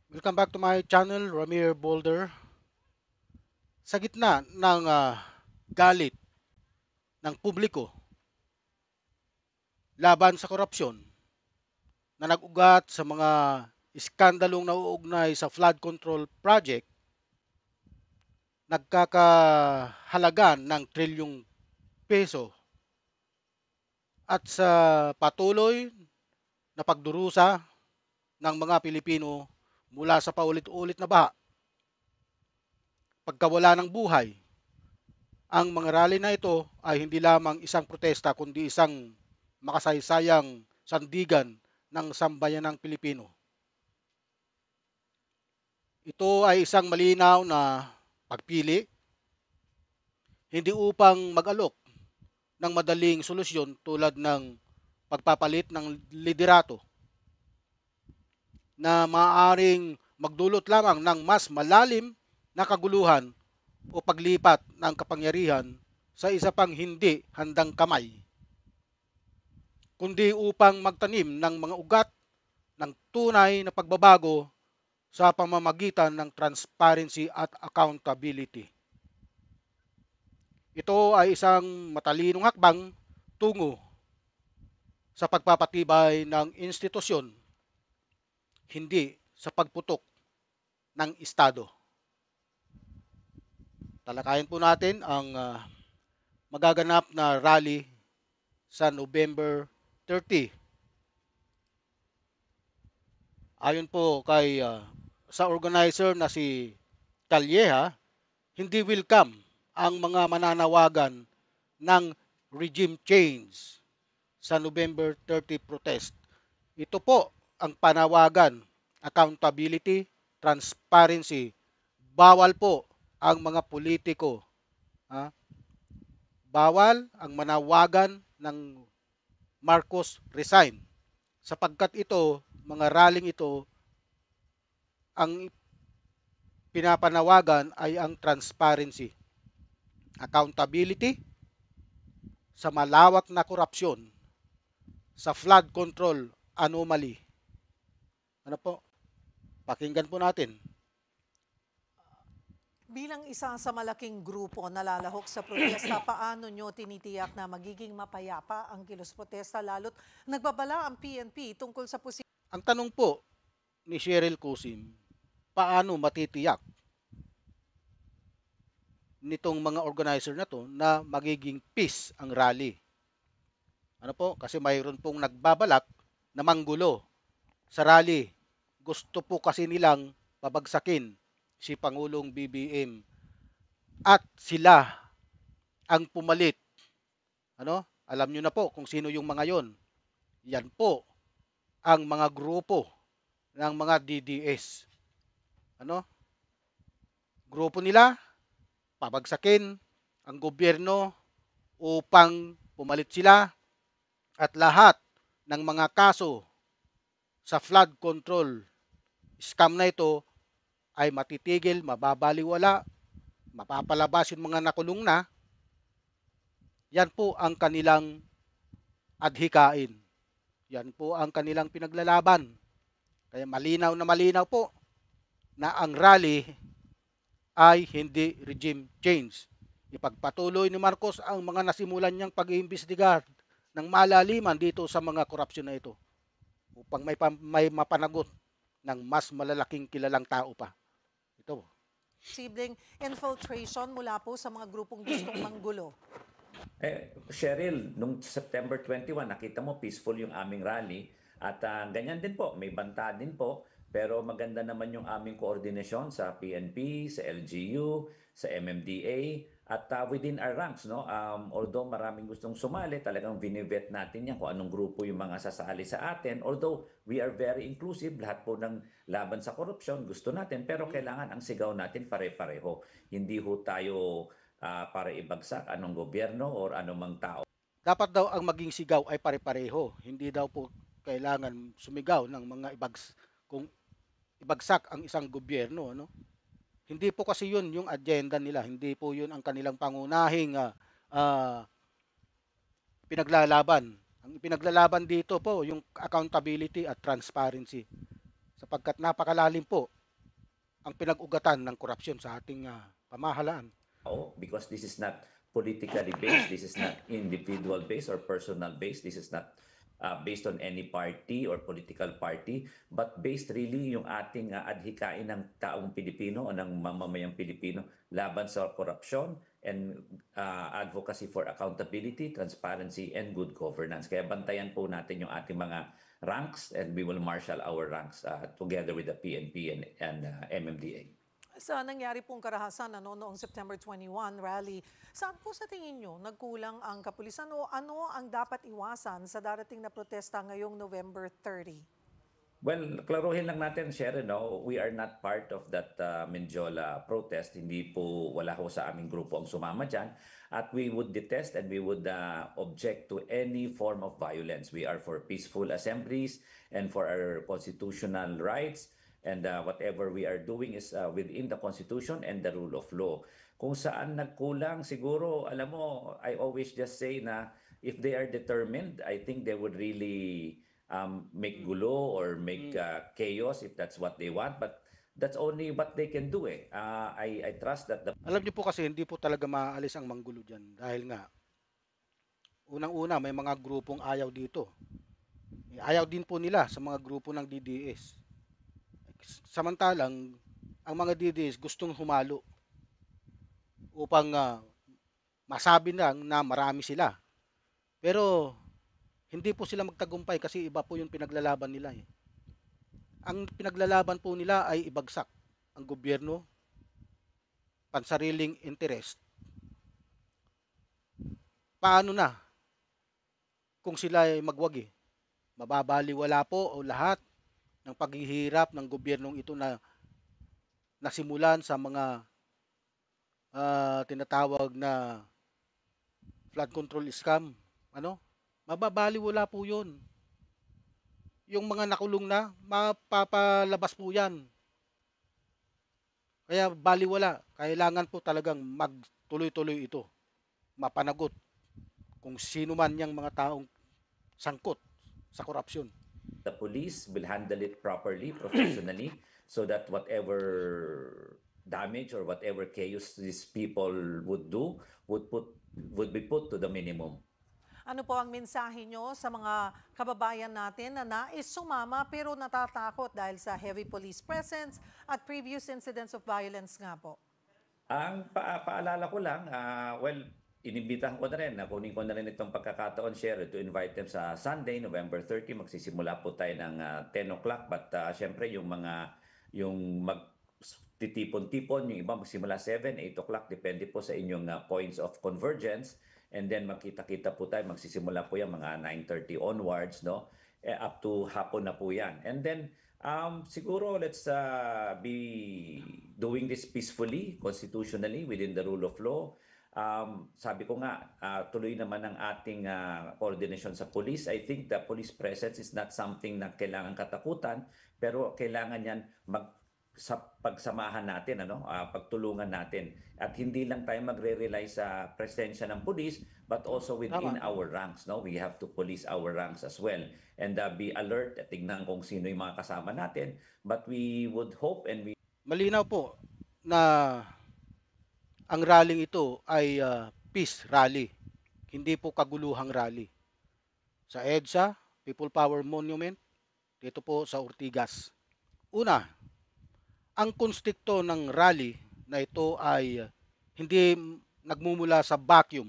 Welcome back to my channel, Ramir Boulder. Sa gitna ng galit ng publiko laban sa korupsyon na nag-ugat sa mga iskandalong nauugnay sa flood control project, nagkakahalagan ng trilyong peso at sa patuloy na pagdurusa ng mga Pilipino mula sa paulit-ulit na baha, pagkawala ng buhay. Ang mga rally na ito ay hindi lamang isang protesta kundi isang makasaysayang sandigan ng sambayanang Pilipino. Ito ay isang malinaw na pagpili, hindi upang mag-alok ng madaling solusyon tulad ng pagpapalit ng liderato na maaaring magdulot lamang ng mas malalim na kaguluhan o paglipat ng kapangyarihan sa isa pang hindi handang kamay, kundi upang magtanim ng mga ugat ng tunay na pagbabago sa pamamagitan ng transparency at accountability. Ito ay isang matalinong hakbang tungo sa pagpapatibay ng institusyon, hindi sa pagputok ng Estado. Talakayin po natin ang magaganap na rally sa November 30. Ayon po kay sa organizer na si Calleja, hindi welcome ang mga mananawagan ng regime change sa November 30 protest. Ito po ang panawagan, accountability, transparency. Bawal po ang mga politiko. Ha? Bawal ang manawagan ng Marcos resign. Sapagkat ito, mga rallying ito, ang pinapanawagan ay ang transparency, accountability sa malawak na korupsyon, sa flood control anomaly. Ano po? Pakinggan po natin. Bilang isa sa malaking grupo na lalahok sa protesta, paano nyo tinitiyak na magiging mapayapa ang kilos protesta lalo't nagbabala ang PNP tungkol sa posibleng Ang tanong po ni Cheryl Cusim, paano matitiyak nitong mga organizer na to na magiging peace ang rally? Ano po? Kasi mayroon pong nagbabalak na manggulo sa rally. Gusto po kasi nilang pabagsakin si Pangulong BBM at sila ang pumalit. Ano? Alam nyo na po kung sino yung mga yon. Yan po ang mga grupo ng mga DDS. Ano? Grupo nila pabagsakin ang gobyerno upang pumalit sila at lahat ng mga kaso sa flood control scam na ito ay matitigil, mababaliwala, mapapalabas yung mga nakulong na. Yan po ang kanilang adhikain. Yan po ang kanilang pinaglalaban. Kaya malinaw po na ang rally ay hindi regime change. Ipagpatuloy ni Marcos ang mga nasimulan niyang pag-iimbestigar ng malaliman dito sa mga korupsyon na ito upang may mapanagot ng mas malalaking kilalang tao pa. Ito. infiltration mula po sa mga grupong gustong manggulo? Cheryl, nung September 21, nakita mo peaceful yung aming rally at ganyan din po, may banta din po. Pero maganda naman yung aming koordinasyon sa PNP, sa LGU, sa MMDA at within our ranks. No? Although maraming gustong sumali, talagang binivet natin yan kung anong grupo yung mga sasali sa atin. Although we are very inclusive, lahat po ng laban sa korupsyon gusto natin, pero kailangan ang sigaw natin pare-pareho. Hindi ho tayo para ibagsak anong gobyerno or anumang tao. Dapat daw ang maging sigaw ay pare-pareho. Hindi daw po kailangan sumigaw ng mga kung ibagsak ang isang gobyerno. Ano? Hindi po kasi yun yung agenda nila. Hindi po yun ang kanilang pangunahing pinaglalaban. Ang pinaglalaban dito po yung accountability at transparency. Sapagkat napakalalim po ang pinag-ugatan ng korupsyon sa ating pamahalaan. Because this is not politically based, this is not individual based or personal based, this is not based on any party or political party, but based really yung ating adhikain ng taong Pilipino o ng mamamayang Pilipino laban sa korupsyon and advocacy for accountability, transparency, and good governance. Kaya bantayan po natin yung ating mga ranks and we will marshal our ranks together with the PNP and MMDA. Sa nangyari pong karahasan noong September 21 rally, saan po sa tingin nyo nagkulang ang kapulisan o ano ang dapat iwasan sa darating na protesta ngayong November 30? Well, klaruhin lang natin, Sharon, no? We are not part of that Menjola protest. Hindi po, wala ho sa aming grupo ang sumama dyan. At we would detest and we would object to any form of violence. We are for peaceful assemblies and for our constitutional rights. And whatever we are doing is within the Constitution and the rule of law. Kung saan nagkulang, siguro, alam mo, I always just say na if they are determined, I think they would really make gulo or make chaos if that's what they want. But that's only what they can do eh. I trust that the Alam niyo po kasi hindi po talaga maaalis ang manggulo dyan dahil nga unang-una may mga grupong ayaw dito. Ayaw din po nila sa mga grupo ng DDS. Samantalang ang mga DDS gustong humalo upang masabi lang na marami sila. Pero hindi po sila magtagumpay kasi iba po yung pinaglalaban nila eh. Ang pinaglalaban po nila ay ibagsak ang gobyerno, pansariling interest. Paano na kung sila ay magwagi? Mababaliwala po o lahat ng paghihirap ng gobyernong ito na nasimulan sa mga tinatawag na flood control scam. Mababaliwala po yun. Yung mga nakulong na, mapapalabas po yan. Kaya baliwala. Kailangan po talagang magtuloy-tuloy ito. Mapanagot kung sino man yung mga taong sangkot sa korupsyon. the police will handle it properly, professionally, so that whatever damage or whatever chaos these people would do would be put to the minimum. Ano po ang mensahe nyo sa mga kababayan natin na nais sumama pero natatakot dahil sa heavy police presence at previous incidents of violence nga po? Ang paalala ko lang, inimbitahan ko na rin, kunin ko na rin itong pagkakataon, share, to invite them sa Sunday, November 30. Magsisimula po tayo ng 10 o'clock. But syempre, yung magtitipon-tipon, yung iba magsimula 7, 8 o'clock, depende po sa inyong points of convergence. And then magkita-kita po tayo, magsisimula po yan mga 9:30 onwards, no? Up to hapon na po yan. And then, siguro let's be doing this peacefully, constitutionally, within the rule of law. Sabi ko nga, tuloy naman ang ating coordination sa police. I think the police presence is not something na kailangan katakutan, pero kailangan yan sa pagsamahan natin, pagtulungan natin. At hindi lang tayo magre-rely sa presensya ng police, but also within our ranks. No? We have to police our ranks as well. And be alert at tignan kung sino yung mga kasama natin. But we would hope and we... Malinaw po na ang rallying ito ay peace rally. Hindi po kaguluhang rally. Sa EDSA, People Power Monument, dito po sa Ortigas. Una, ang konsepto ng rally na ito ay hindi nagmumula sa vacuum.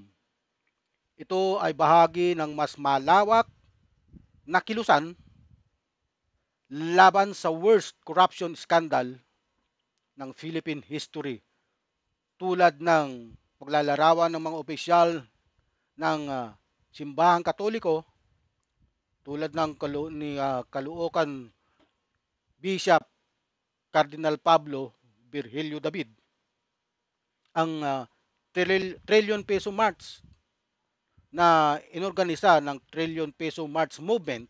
Ito ay bahagi ng mas malawak na kilusan laban sa worst corruption scandal ng Philippine history, tulad ng paglalarawan ng mga opisyal ng simbahang Katoliko, tulad ng Caloocan Bishop Cardinal Pablo Virgilio David, ang trillion peso march na inorganisa ng trillion peso march movement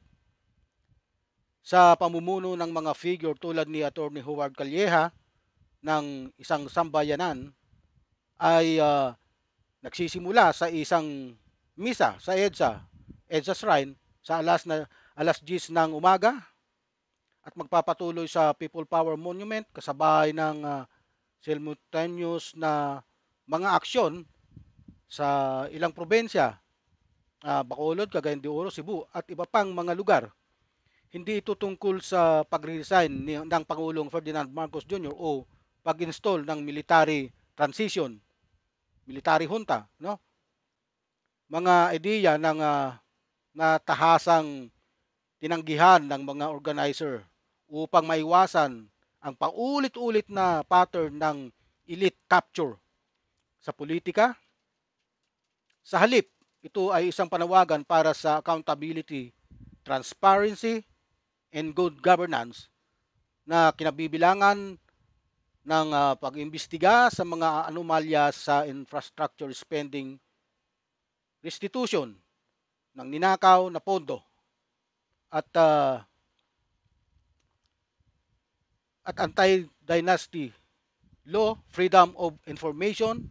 sa pamumuno ng mga figure tulad ni Attorney Howard Calleja ng isang sambayanan ay nagsisimula sa isang misa sa EDSA Shrine sa alas 10 ng umaga at magpapatuloy sa People Power Monument kasabay ng simultaneous na mga aksyon sa ilang probensya, Bacolod, Cagayan de Oro, Cebu at iba pang mga lugar. Hindi ito tungkol sa pag-resign ng Pangulong Ferdinand Marcos Jr. o pag-install ng military transition, military junta, no? Mga ideya ng natahasang tinanggihan ng mga organizer upang maiwasan ang paulit-ulit na pattern ng elite capture sa politika. Sa halip, ito ay isang panawagan para sa accountability, transparency, and good governance na kinabibilangan ng pag-imbestiga sa mga anomalya sa infrastructure spending, restitution ng ninakaw na pondo at anti-dynasty law, freedom of information.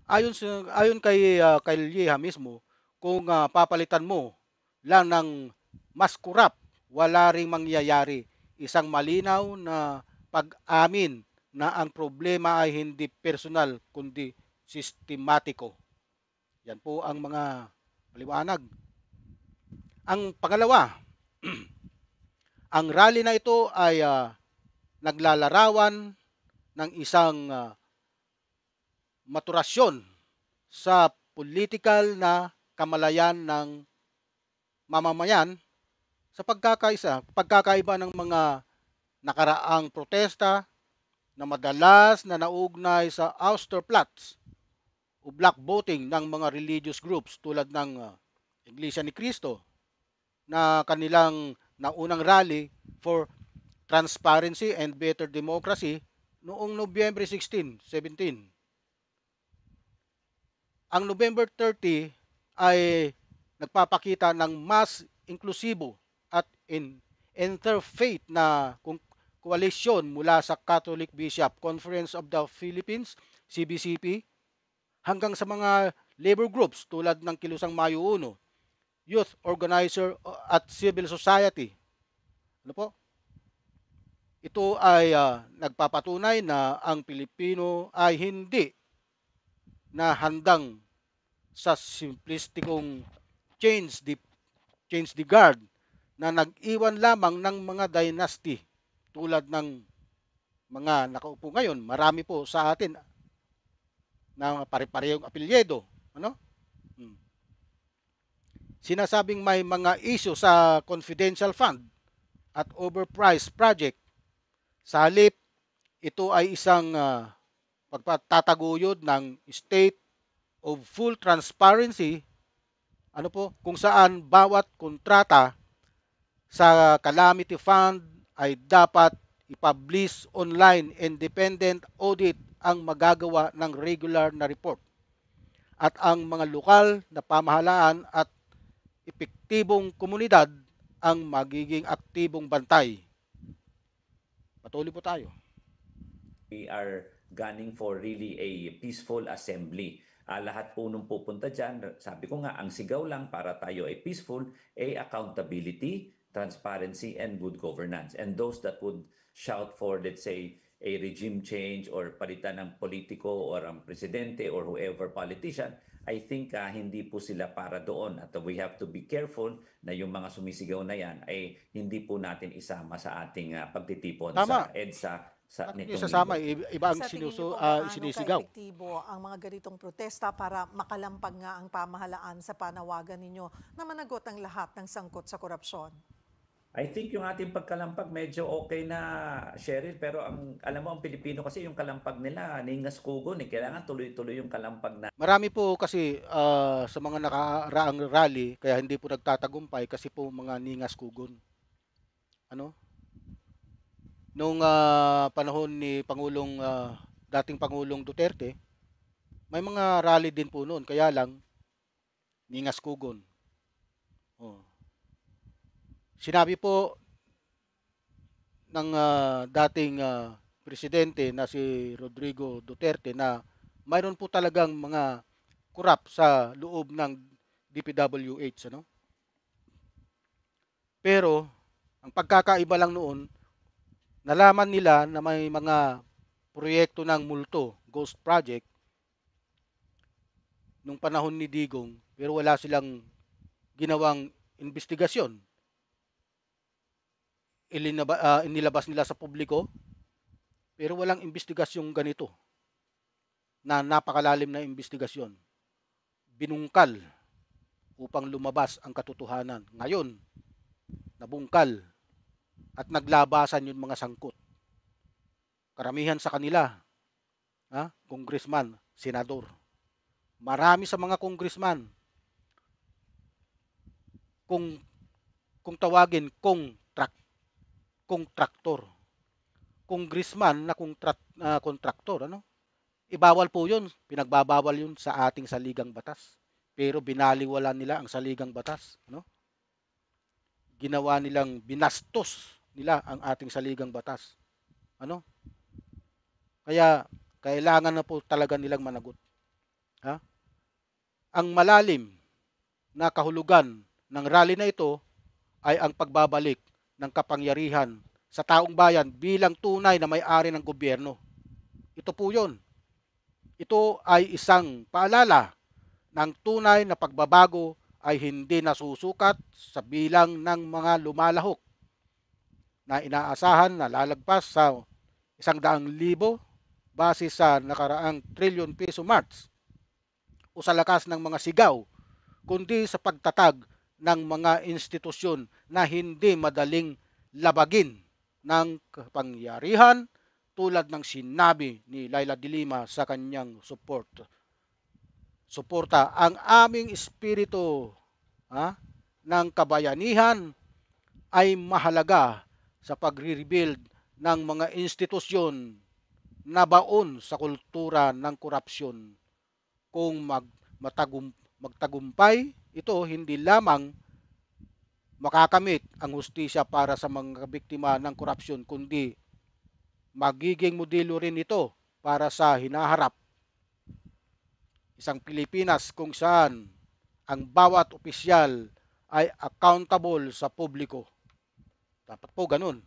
Ayon kay Lieha mismo, kung papalitan mo lang ng mas kurap, wala ring mangyayari. Isang malinaw na pag-amin na ang problema ay hindi personal kundi sistematiko. Yan po ang mga paliwanag. Ang pangalawa, ang rally na ito ay naglalarawan ng isang maturasyon sa political na kamalayan ng mamamayan sa pagkakaiba ng mga nakaraang protesta na madalas na naugnay sa Austerplatz o block voting ng mga religious groups tulad ng Iglesia ni Cristo na kanilang naunang rally for transparency and better democracy noong Nobyembre 16, 17. Ang November 30 ay nagpapakita ng mas inklusibo at interfaith na koalisyon mula sa Catholic Bishop Conference of the Philippines, CBCP, hanggang sa mga labor groups tulad ng Kilusang Mayo 1, youth organizer at civil society. Ano po? Ito ay nagpapatunay na ang Pilipino ay hindi na handang sa simplistikong change the guard na nag-iwan lamang ng mga dynasty tulad ng mga nakaupo ngayon. Marami po sa atin na pare-parehong apelyido, ano? Sinasabing may mga issue sa confidential fund at overpriced project. Sa halip, ito ay isang pagpatataguyod ng state of full transparency, ano po, kung saan bawat kontrata sa calamity fund ay dapat i-publish online. Independent audit ang magagawa ng regular na report at ang mga lokal na pamahalaan at epektibong komunidad ang magiging aktibong bantay. Patuloy po tayo. We are gunning for really a peaceful assembly. Lahat po nung pupunta dyan, sabi ko nga, ang sigaw lang para tayo ay peaceful, accountability, transparency, and good governance. And those that would shout for, let's say, a regime change or palitan ng politiko or ang presidente or whoever politician, I think hindi po sila para doon. At we have to be careful na yung mga sumisigaw na yan ay hindi po natin isama sa ating pagtitipon Tama. sa EDSA sa At nitong isasama, linggo. iba ang Sa tingin niyo po, gaano sinisigaw. kaepektibo ang mga ganitong protesta para makalampag nga ang pamahalaan sa panawagan ninyo na managot ang lahat ng sangkot sa korupsyon? I think yung ating pagkalampag medyo okay na, Cheryl, pero alam mo ang Pilipino kasi yung kalampag nila ningas kugon kailangan tuloy-tuloy yung kalampag na. Marami po kasi sa mga nakaraang rally kaya hindi po nagtatagumpay kasi po mga ningas kugon. Ano? Nung panahon ni dating Pangulong Duterte, may mga rally din po noon, kaya lang ningas kugon. Oh. Sinabi po ng dating presidente na si Rodrigo Duterte na mayroon po talagang mga kurap sa loob ng DPWH, ano? Pero Ang pagkakaiba lang noon, nalaman nila na may mga proyekto ng multo, ghost project, nung panahon ni Digong, pero wala silang ginawang investigasyon. Inilabas nila sa publiko, pero walang investigasyong ganito na napakalalim na investigasyon. Binungkal upang lumabas ang katotohanan. Ngayon, nabungkal at naglabasan yung mga sangkot. Karamihan sa kanila, congressman, senador. Marami sa mga congressman, kung tawagin kontraktor. Congressman na kontraktor, ano? Ibawal po 'yun, pinagbabawal 'yun sa ating saligang batas. Pero binaliwala nila ang saligang batas, no? Ginawa nilang binastos nila ang ating saligang batas. Ano? Kaya kailangan na po talaga nilang managot, ha? Ang malalim na kahulugan ng rally na ito ay ang pagbabalik ng kapangyarihan sa taong bayan bilang tunay na may-ari ng gobyerno. Ito po 'yon. Ito ay isang paalala ng tunay na pagbabago ay hindi nasusukat sa bilang ng mga lumalahok na inaasahan na lalagpas sa 100,000 base sa nakaraang trilyon piso March o sa lakas ng mga sigaw, kundi sa pagtatag ng mga institusyon na hindi madaling labagin ng kapangyarihan tulad ng sinabi ni Laila de Lima sa kanyang suporta. Ang aming espiritu ng kabayanihan ay mahalaga sa pagre-rebuild ng mga institusyon na baon sa kultura ng korupsyon. Kung magtagumpay ito, hindi lamang makakamit ang hustisya para sa mga biktima ng korupsyon, kundi magiging modelo rin ito para sa hinaharap. Isang Pilipinas kung saan ang bawat opisyal ay accountable sa publiko. Dapat po ganun.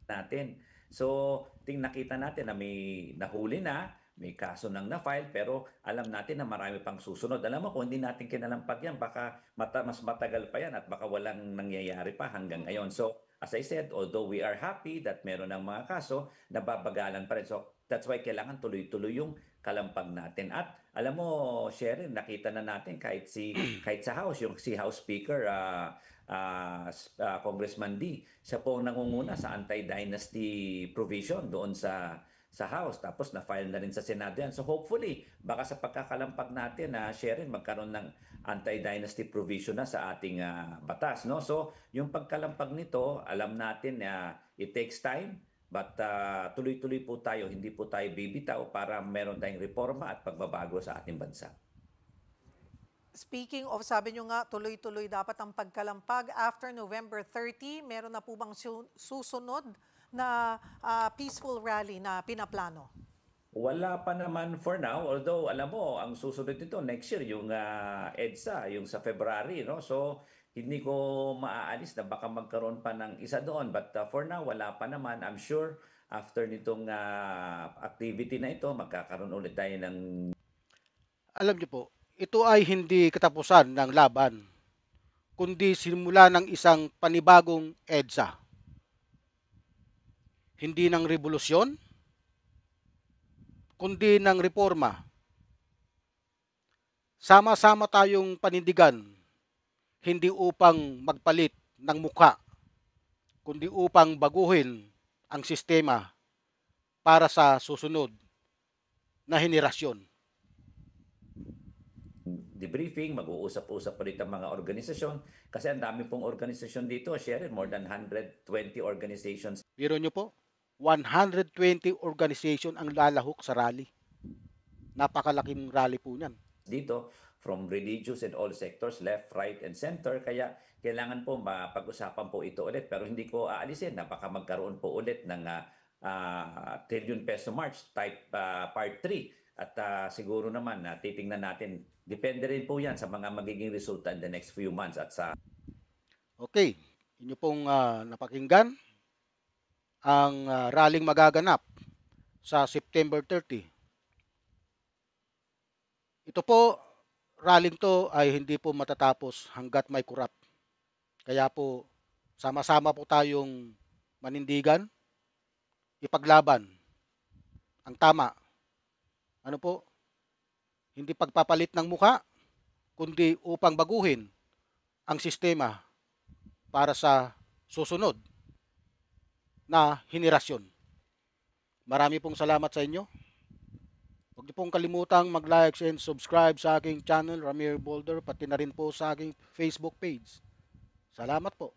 Natin. So, nakita natin na may nahuli na, may kaso nang na-file, pero alam natin na marami pang susunod. Alam mo, kung hindi natin kinalampag yan, baka mas matagal pa yan at baka walang nangyayari pa hanggang ngayon. So, as I said, although we are happy that meron ng mga kaso, nababagalan pa rin. So, that's why kailangan tuloy-tuloy yung kalampag natin. At alam mo, Sheryl, nakita na natin kahit sa House, yung si House Speaker, Congressman D. Siya po ang nangunguna sa anti-dynasty provision doon sa House. Tapos na-file na rin sa Senado yan. So hopefully, baka sa pagkakalampag natin na Sheryl, magkaroon ng anti-dynasty provision na sa ating batas. No? So yung pagkalampag nito, alam natin na it takes time. But tuloy-tuloy po tayo, hindi po tayo bibitaw para meron tayong reforma at pagbabago sa ating bansa. Speaking of, sabi nyo nga, tuloy-tuloy dapat ang pagkalampag. After November 30, meron na po bang susunod na peaceful rally na pinaplano? Wala pa naman for now, although alam mo, ang susunod nito next year, yung EDSA, yung sa February, no? So, hindi ko maaalis na baka magkaroon pa ng isa doon. But for now, wala pa naman. I'm sure after nitong activity na ito, magkakaroon ulit tayo ng... Alam niyo po, ito ay hindi katapusan ng laban, kundi simula ng isang panibagong EDSA. Hindi ng revolusyon, kundi ng reforma. Sama-sama tayong panindigan, hindi upang magpalit ng mukha, kundi upang baguhin ang sistema para sa susunod na henerasyon. Debriefing, mag-uusap-usap ulit ang mga organisasyon kasi ang dami pong organisasyon dito, Sheryl, more than 120 organizations. Biro nyo po, 120 organization ang lalahok sa rally. Napakalaking rally po niyan. Dito, from religious and all sectors, left, right, and center. Kaya kailangan po mapag-usapan po ito ulit. Pero hindi ko aalisin na baka magkaroon po ulit ng trillion peso march type part 3. At siguro naman titingnan natin, depende rin po yan sa mga magiging resulta in the next few months. At sa... Okay, inyo pong napakinggan ang rallying magaganap sa September 30. Ito po, rallying to ay hindi po matatapos hanggat may korap. Kaya po, sama-sama po tayong manindigan, ipaglaban ang tama. Ano po? Hindi pagpapalit ng mukha, kundi upang baguhin ang sistema para sa susunod na henerasyon. Marami pong salamat sa inyo. Huwag niyo pong kalimutang mag-like and subscribe sa aking channel, Ramir Boulder, pati na rin po sa aking Facebook page. Salamat po.